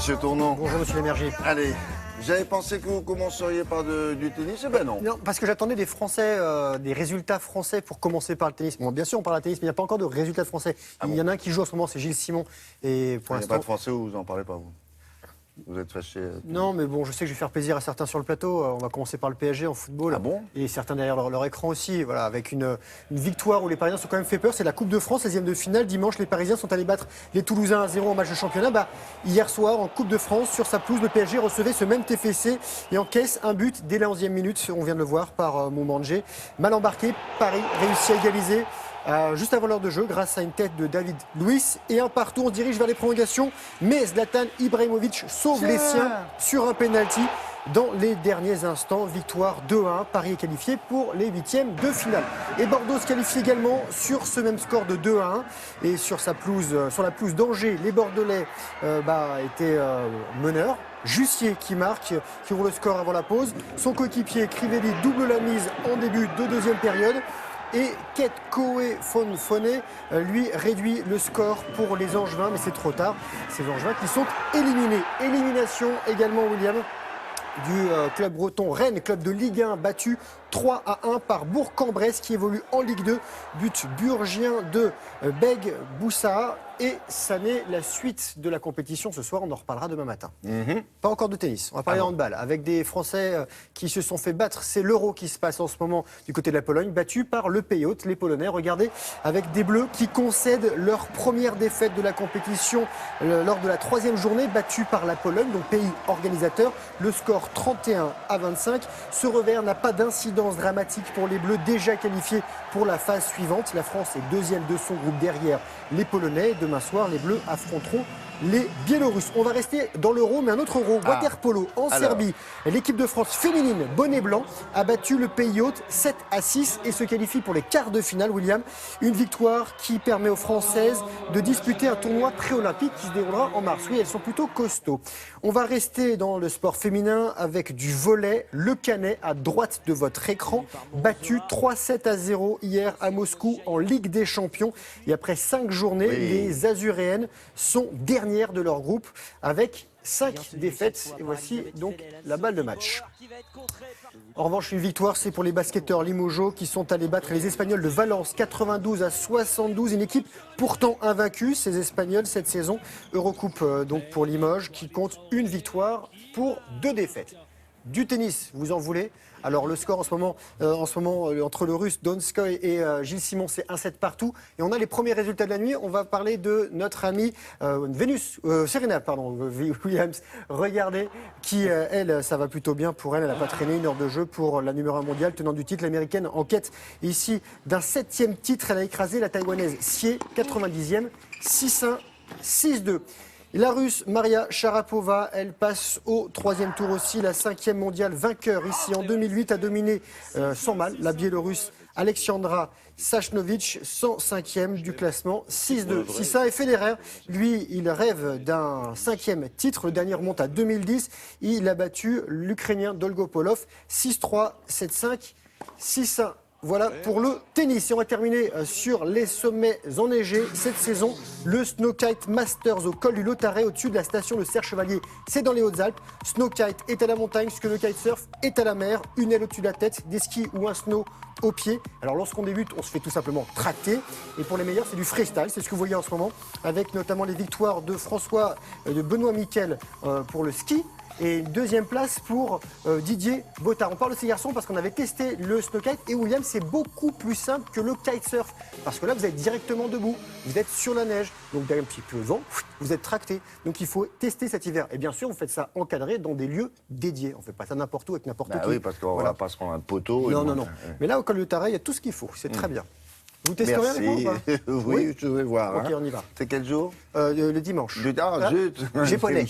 Monsieur Tournon. Bonjour Monsieur Lémergie. Allez, j'avais pensé que vous commenceriez par du tennis, eh ben non. Non, parce que j'attendais des Français, des résultats français pour commencer par le tennis. Bon, bien sûr, on parle de tennis, mais il n'y a pas encore de résultats français. Il y en a un qui joue en ce moment, c'est Gilles Simon. Et pour Il n'y a l'instant, pas de français où vous en parlez pas, vous. Vous êtes fâché. non, mais bon, je sais que je vais faire plaisir à certains sur le plateau. On va commencer par le PSG en football. Ah bon? Et certains derrière leur écran aussi. Voilà, avec une victoire où les Parisiens sont quand même fait peur. C'est la Coupe de France, 16e de finale. Dimanche, les Parisiens sont allés battre les Toulousains 1-0 en match de championnat. Hier soir, en Coupe de France, sur sa pelouse, le PSG recevait ce même TFC et encaisse un but dès la 11e minute. On vient de le voir par Moumandjé. Mal embarqué, Paris réussit à égaliser. Juste avant l'heure de jeu, grâce à une tête de David Luiz et un partout, on se dirige vers les prolongations. Mais Zlatan Ibrahimovic sauve les siens sur un penalty dans les derniers instants. Victoire 2-1. Paris est qualifié pour les huitièmes de finale. Et Bordeaux se qualifie également sur ce même score de 2-1. Et sur la pelouse d'Angers, les Bordelais étaient meneurs. Jussier qui marque, qui ouvre le score avant la pause. Son coéquipier Crivelli double la mise en début de deuxième période. Et Ket Koé Fonfone, lui, réduit le score pour les Angevins, mais c'est trop tard. Ces Angevins qui sont éliminés. Élimination également, William, du club breton Rennes, club de Ligue 1, battu 3-1 par Bourg-en-Bresse qui évolue en Ligue 2. But burgien de Beg Boussa. Et ça n'est la suite de la compétition ce soir, on en reparlera demain matin. Pas encore de tennis, on va parler de handball avec des Français qui se sont fait battre. C'est l'Euro qui se passe en ce moment du côté de la Pologne, battu par le pays hôte, les Polonais. Regardez, avec des Bleus qui concèdent leur première défaite de la compétition lors de la 3e journée, battu par la Pologne, donc pays organisateur. Le score 31-25. Ce revers n'a pas d'incidence dramatique pour les Bleus déjà qualifiés pour la phase suivante. La France est deuxième de son groupe derrière les Polonais. Demain soir, les Bleus affronteront les Biélorusses. On va rester dans l'Euro, mais un autre Euro, water-polo en Serbie. L'équipe de France féminine, bonnet blanc, a battu le pays hôte 7-6 et se qualifie pour les quarts de finale, William. Une victoire qui permet aux Françaises de disputer un tournoi pré-olympique qui se déroulera en mars. Oui, elles sont plutôt costauds. On va rester dans le sport féminin avec du volley. Le Canet, à droite de votre écran, battu 3-7-0 hier à Moscou en Ligue des Champions. Et après 5 journées, les Azuréennes sont dernières de leur groupe avec 5 défaites. Et voici donc la balle de match. En revanche, une victoire, c'est pour les basketteurs Limoges qui sont allés battre les Espagnols de Valence 92-72. Une équipe pourtant invaincue, ces Espagnols, cette saison. Eurocoupe donc pour Limoges qui compte une victoire pour 2 défaites. Du tennis, vous en voulez? Alors le score en ce moment entre le Russe Donskoy et Gilles Simon, c'est 1-7 partout. Et on a les premiers résultats de la nuit. On va parler de notre amie Serena Williams. Regardez qui, elle, ça va plutôt bien pour elle. Elle n'a pas traîné, 1 heure de jeu pour la numéro 1 mondiale, tenant du titre, l'américaine en quête ici d'un 7e titre. Elle a écrasé la taïwanaise Xie, 90e, 6-1, 6-2. La Russe Maria Sharapova, elle passe au 3e tour aussi, la 5e mondiale vainqueur ici en 2008, a dominé sans mal la Biélorusse Alexandra Sachnovich, 105e du classement, 6-2. Si ça est Federer, lui, il rêve d'un 5e titre, le dernier remonte à 2010, il a battu l'Ukrainien Dolgopolov, 6-3, 7-5, 6-1. Voilà pour le tennis. Et on va terminer sur les sommets enneigés cette saison. Le Snowkite Masters au col du Lautaret, au-dessus de la station de Serre-Chevalier. C'est dans les Hautes-Alpes. Snowkite est à la montagne, ce que le kitesurf est à la mer. Une aile au-dessus de la tête, des skis ou un snow au pied. Alors lorsqu'on débute, on se fait tout simplement tracter. Et pour les meilleurs, c'est du freestyle. C'est ce que vous voyez en ce moment, avec notamment les victoires de Benoît Miquel pour le ski. Et une 2e place pour Didier Bottard. On parle de ces garçons parce qu'on avait testé le snowkite et William, c'est beaucoup plus simple que le kitesurf. Parce que là, vous êtes directement debout, vous êtes sur la neige, donc derrière un petit peu de vent, vous êtes tracté. Donc il faut tester cet hiver. Et bien sûr, vous faites ça encadré dans des lieux dédiés. On ne fait pas ça n'importe où avec n'importe qui. Oui, parce qu'on ne va pas se prendre un poteau. Non. Mais là, au col du Lautaret, il y a tout ce qu'il faut. C'est très bien. Vous testerez avec moi ou pas? Oui, je vais voir. Ok, on y va. C'est quel jour? Le dimanche. Zut. J'ai poney.